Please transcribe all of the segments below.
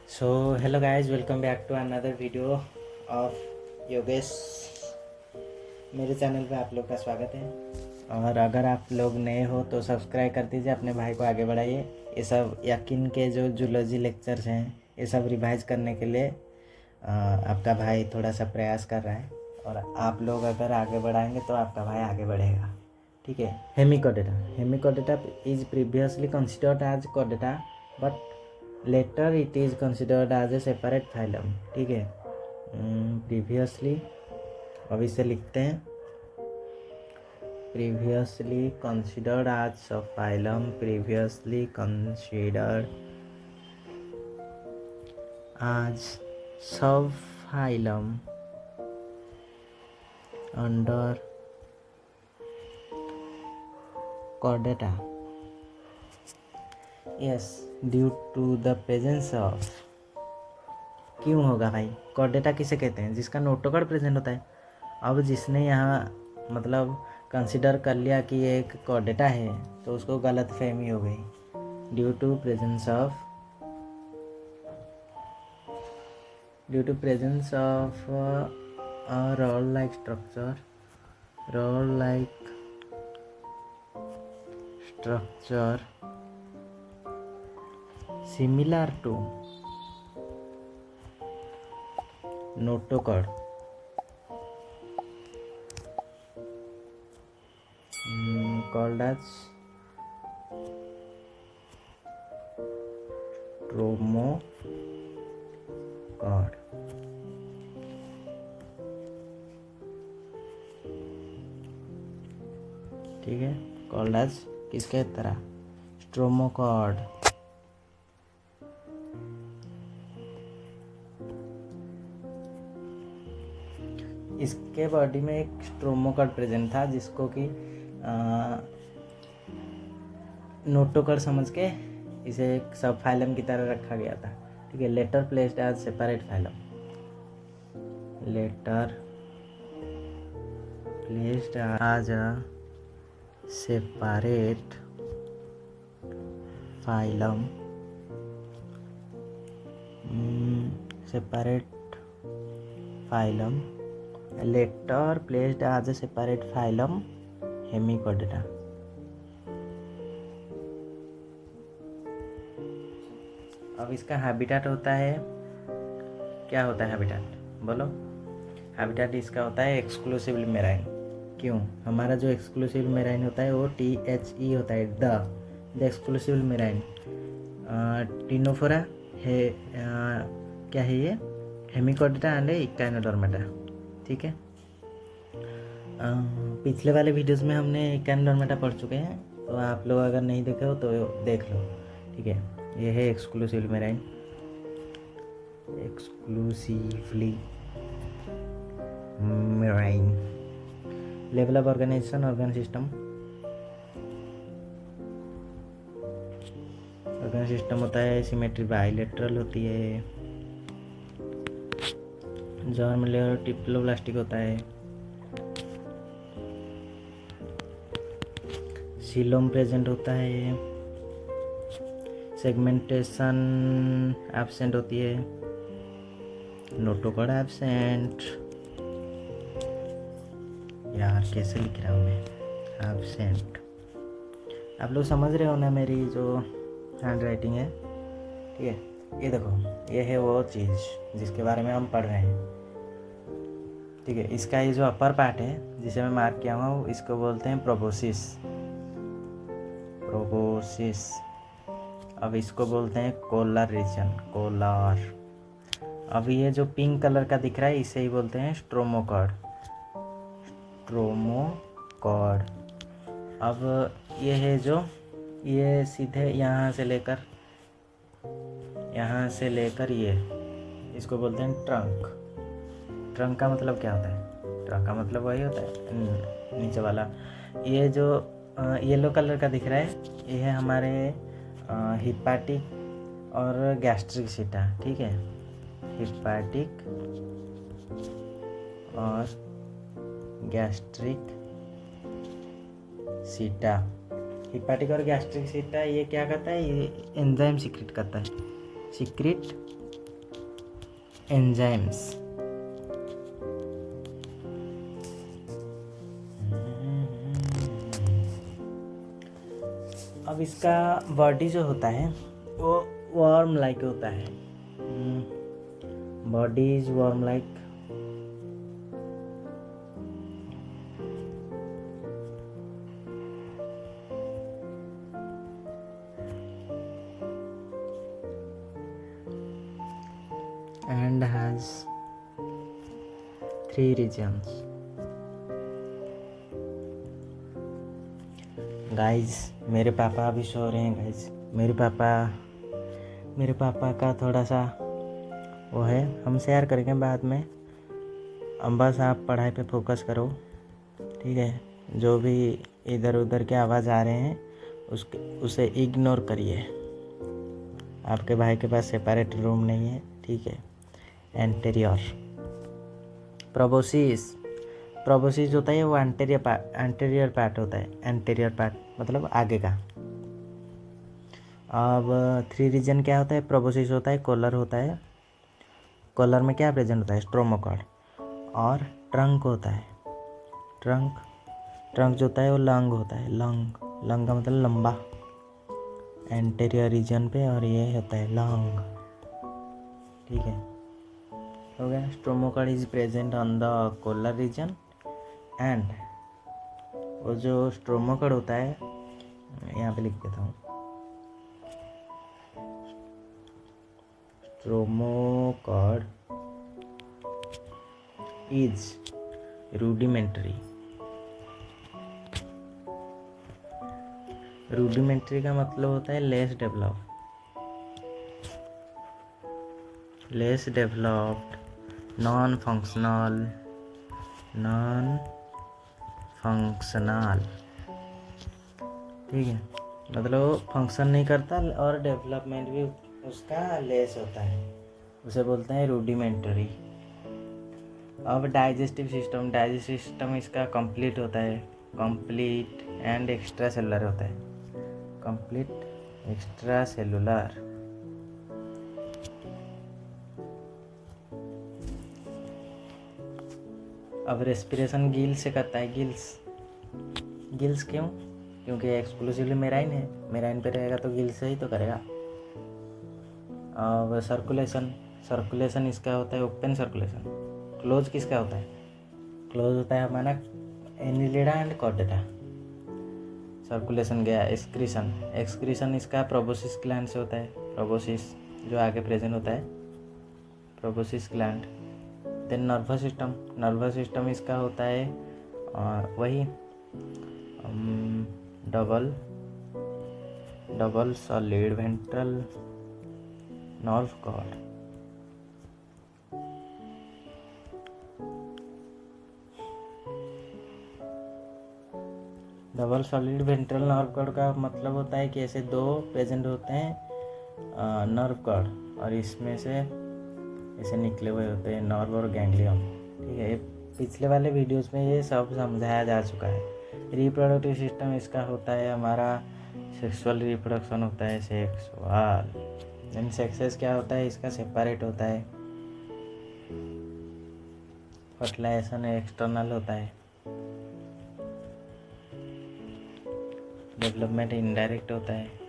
So hello guys, welcome back to another video of Yogesh. मेरे channel पे आप लोग का स्वागत है। और अगर आप लोग नए हो तो सब्सक्राइब कर दीजिए, अपने भाई को आगे बढ़ाइए। ये सब यकीन के जो जूलॉजी लेक्चर्स हैं ये सब रिवाइज करने के लिए आपका भाई थोड़ा सा प्रयास कर रहा है। और आप लोग अगर आगे बढ़ाएंगे तो आपका भाई आगे बढ़ेगा, ठीक है। Hemichordata is previously considered as कोडेटा but later it is considered as a separate phylum, ठीक है। प्रीवियसली, अब इसे लिखते हैं, previously considered as a phylum, previously considered as sub phylum under कोडेटा, yes, due to the presence of. क्यों होगा भाई? कोडेटा किसे कहते हैं? जिसका नोटोकॉड प्रेजेंट होता है। अब जिसने यहाँ मतलब कंसिडर कर लिया कि ये एक कोडेटा है तो उसको गलत फहमी हो गई। Due to presence of rod like structure similar to notochord called as stromocard, ठीक है। called as किसके तरह? स्ट्रोमोकॉर्ड। इसके बॉडी में एक स्ट्रोमोकॉर्ड प्रेजेंट था जिसको कि नोटोकॉर्ड समझ के इसे एक सब फाइलम की तरह रखा गया था, ठीक है। Later placed as separate phylum, later placed as a separate phylum, later placed as a separate phylum hemichordata. अब इसका हैबिटेट होता है, क्या होता है हैबिटेट? बोलो। हैबिटेट इसका होता है एक्सक्लूसिवली मेराइन। क्यों? हमारा जो एक्सक्लूसिव मेराइन होता है वो THE होता है, द एक्सक्लूसिव मेराइन। टिनोफोरा है, क्या है ये? हेमिकोडेटा एंड इक्टाइनोडर्मेटा, ठीक है। पिछले वाले वीडियोस में हमने इक्टाइनोडर्मेटा पढ़ चुके हैं, तो आप लोग अगर नहीं देखे हो तो देख लो, ठीक है। ये है exclusive marine, exclusively marine. Level of organization, organ system होता है, सिमेट्री बाइलेटरल होती है, जर्म लेयर टिप्लोब्लास्टिक होता है, सीलोम प्रेजेंट होता है, सेगमेंटेशन एब्सेंट होती है, नोटोकॉड एब्सेंट। यार कैसे लिख रहा हूँ मैं? एब्सेंट। आप लोग समझ रहे हो ना मेरी जो हैंड राइटिंग है, ठीक है। ये देखो, ये है वो चीज़ जिसके बारे में हम पढ़ रहे हैं, ठीक है। इसका ये जो अपर पार्ट है जिसे मैं मार्क किया हूँ इसको बोलते हैं प्रोबोसिस। अब इसको बोलते हैं कोलर रीजन, कोलर। अब ये जो पिंक कलर का दिख रहा है इसे ही बोलते हैं स्ट्रोमोकॉर्ड। अब ये है जो, ये सीधे यहाँ से लेकर ये, इसको बोलते हैं ट्रंक। ट्रंक का मतलब क्या होता है? ट्रंक का मतलब वही होता है नीचे वाला। ये जो येलो कलर का दिख रहा है ये है हमारे हिपैटिक और गैस्ट्रिक सीटा, ठीक है। हिपैटिक और गैस्ट्रिक सीटा। ये क्या करता है? ये एंजाइम सीक्रेट करता है, एंजाइम्स। अब इसका बॉडी जो होता है वो वर्म लाइक होता है। Body is worm like. And has 3 regions. Guys मेरे पापा अभी सो रहे हैं। गाइज मेरे पापा का थोड़ा सा वो है, हम शेयर करेंगे बाद में। अब बस आप पढ़ाई पे फोकस करो, ठीक है। जो भी इधर उधर के आवाज़ आ रहे हैं उसे इग्नोर करिए। आपके भाई के पास सेपरेट रूम नहीं है, ठीक है। एंटेरियर प्रोबोसिस होता है, वो एंटेरियर पार्ट होता है। एंटेरियर पार्ट मतलब आगे का। अब 3 रीजन क्या होता है? प्रोबोसिस होता है, कॉलर होता है। कॉलर में क्या प्रेजेंट होता है? स्ट्रोमोकॉर्ड। और ट्रंक होता है। ट्रंक जो होता है वो लंग होता है। लंग का मतलब लंबा, एंटेरियर रीजन पे, और ये होता है लंग, ठीक है। हो गया। Stomochord is present on the collar region and वो जो स्ट्रोमोकॉर्ड होता है, यहाँ पे लिख देता हूँ। स्ट्रोमोकॉर्ड इज रूडिमेंट्री। रूडिमेंट्री का मतलब होता है लेस डेवलप्ड, नॉन फंक्शनल, ठीक है। मतलब फंक्शन नहीं करता और डेवलपमेंट भी उसका लेस होता है, उसे बोलते हैं रूडिमेंटरी। अब डाइजेस्टिव सिस्टम इसका कंप्लीट होता है, कंप्लीट एंड एक्स्ट्रा सेलुलर होता है। Complete, extra cellular. अब रेस्पिरेशन गिल्स से करता है। गिल्स क्यों? क्योंकि एक्सक्लूसिवली मेराइन है, मेराइन पे रहेगा तो गिल्स से ही तो करेगा। अब सर्कुलेशन इसका होता है ओपन सर्कुलेशन। क्लोज किसका होता है? क्लोज होता है हमारा एनिलिडा एंड कॉर्डेटा। सर्कुलेशन गया। एक्सक्रीशन इसका प्रोबोसिस ग्लैंड से होता है। प्रोबोसिस जो आगे प्रेजेंट होता है, proboscis gland. Then nervous system इसका होता है वही double solid ventral nerve cord. Double solid ventral nerve cord का मतलब होता है कि ऐसे 2 प्रेजेंट होते हैं नर्व कॉर्ड, और इसमें से ऐसे निकले हुए होते हैं नर्व और गैंग्लियन, ठीक है। पिछले वाले वीडियोस में ये सब समझाया जा चुका है। रिप्रोडक्टिव सिस्टम इसका होता है हमारा सेक्सुअल रिप्रोडक्शन होता है, देन सेक्सेस क्या होता है इसका सेपरेट होता है। फर्टिलाइजेशन एक्सटर्नल होता है। डेवलपमेंट इनडायरेक्ट होता है।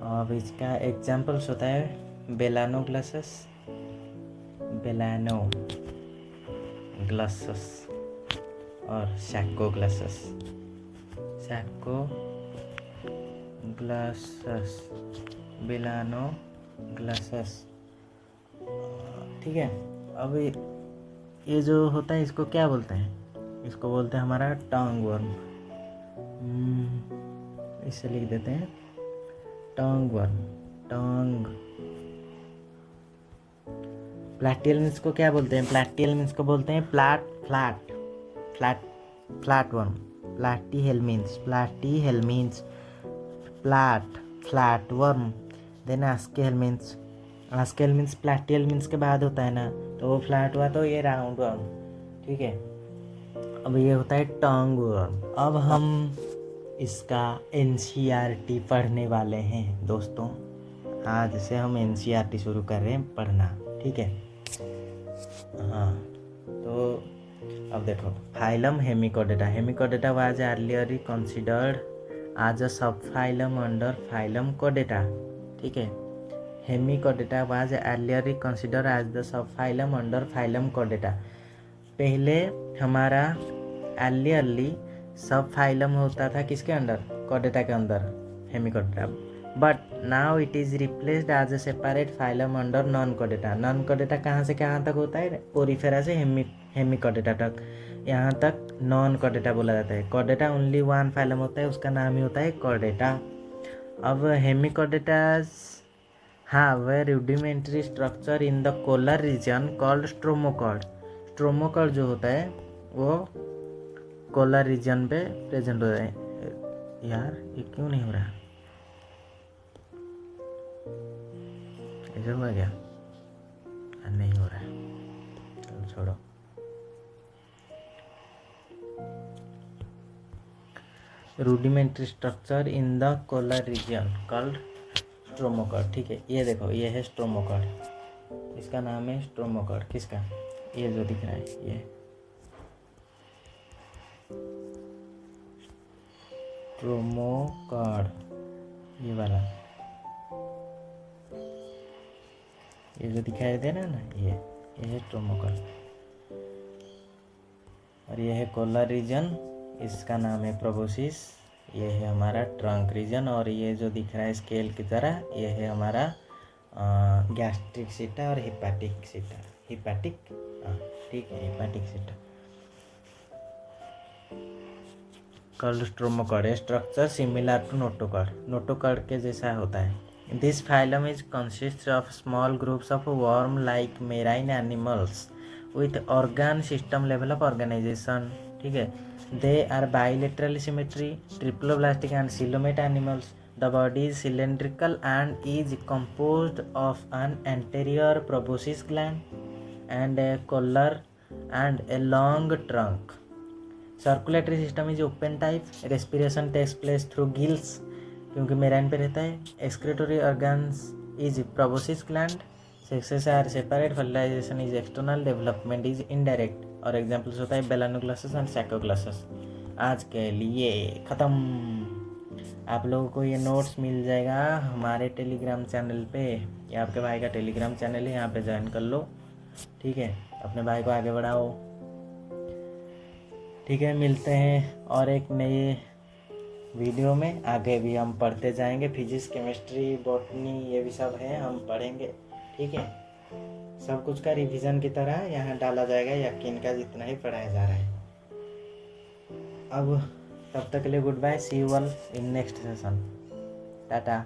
अब इसका एग्जाम्पल्स होता है बेलानोग्लासस और सैकोग्लासस। बेलानोग्लासस, ठीक है। अब ये जो होता है इसको क्या बोलते हैं? इसको बोलते हैं हमारा टंग वर्म। इससे लिख देते हैं टंग वर्म। प्लैटियलमिन्स को क्या बोलते हैं? प्लैटियलमिन्स को बोलते हैं flat worm. Platyhelminthes flat worm. Then aschelminthes platyhelminthes के बाद होता है ना, तो वो फ्लैट हुआ तो ये राउंड वर्म, ठीक है। अब ये होता है टंग वर्म। अब हम इसका NCERT पढ़ने वाले हैं दोस्तों। आज से हम NCERT शुरू कर रहे हैं पढ़ना, ठीक है। हाँ, तो अब देखो, phylum hemichordata. Hemichordata was earlierly considered as a sub phylum under phylum कोडेटा, ठीक है। Hemichordata was earlierly considered as the sub phylum under phylum कोडेटा। पहले हमारा अर्लियरली सब फाइलम होता था किसके अंडर? कोडेटा के अंदर, hemichordata. But now it is replaced as a separate phylum under non कोडेटा। नॉन कोडेटा कहाँ से कहाँ तक होता है? पोरीफेरा से हेमिकोडेटा तक, यहाँ तक नॉन कोडेटा बोला जाता है। कोडेटा ओनली वन फाइलम होता है, उसका नाम ही होता है कोडेटा। अब hemichordates have a rudimentary structure in the collar region called stomochord. Stomochord जो होता है वो कोलर रीजन पे प्रेजेंट होता है। यार ये क्यों नहीं हो रहा? ऐसा हुआ क्या? नहीं हो रहा है, चलो छोड़ो। Rudimentary structure in the collar region called stomochord, ठीक है। ये देखो, ये है स्ट्रोमोकॉर्ड, इसका नाम है स्ट्रोमोकॉर्ड। किसका? ये जो दिख रहा है ये स्ट्रोमोकॉर्ड, ये वाला, ये जो दिखाई दे रहा है ना, ये है स्ट्रोमोकॉर्ड। और ये है कोलर रीजन, इसका नाम है प्रोबोसिस। ये है हमारा ट्रंक रीजन, और ये जो दिख रहा है स्केल की तरह, ये है हमारा गैस्ट्रिक सीटा और हिपैटिक सीटा। हिपैटिक, ठीक है, हिपैटिक सीटा। Called stomochord. Structure similar to notochord, notochord के जैसा होता है। This phylum is consist of small groups of worm like marine animals with organ system level of organisation, ठीक है। They are bilateral symmetry, triploblastic and coelomate animals. The body is cylindrical and is composed of an anterior proboscis gland and a collar and a long trunk. Circulatory system is open type. Respiration takes place through gills क्योंकि marine पे रहता है. Excretory organs is proboscis gland. Sexes are separate. Fertilization is external. Development is indirect. और examples होता है बेलानोग्लासेस and सैकोग्लासेस। आज के लिए ख़त्म। आप लोगों को ये नोट्स मिल जाएगा हमारे टेलीग्राम चैनल पे। ये आपके भाई का टेलीग्राम चैनल है, यहाँ पे ज्वाइन कर लो, ठीक है। अपने भाई को आगे बढ़ाओ, ठीक है। मिलते हैं और एक नए वीडियो में। आगे भी हम पढ़ते जाएंगे, फिजिक्स, केमिस्ट्री, बॉटनी, ये भी सब है, हम पढ़ेंगे, ठीक है। सब कुछ का रिवीजन की तरह यहाँ डाला जाएगा, यकीन का जितना ही पढ़ाया जा रहा है। अब तब तक के लिए good bye, see you all in next session, Tata.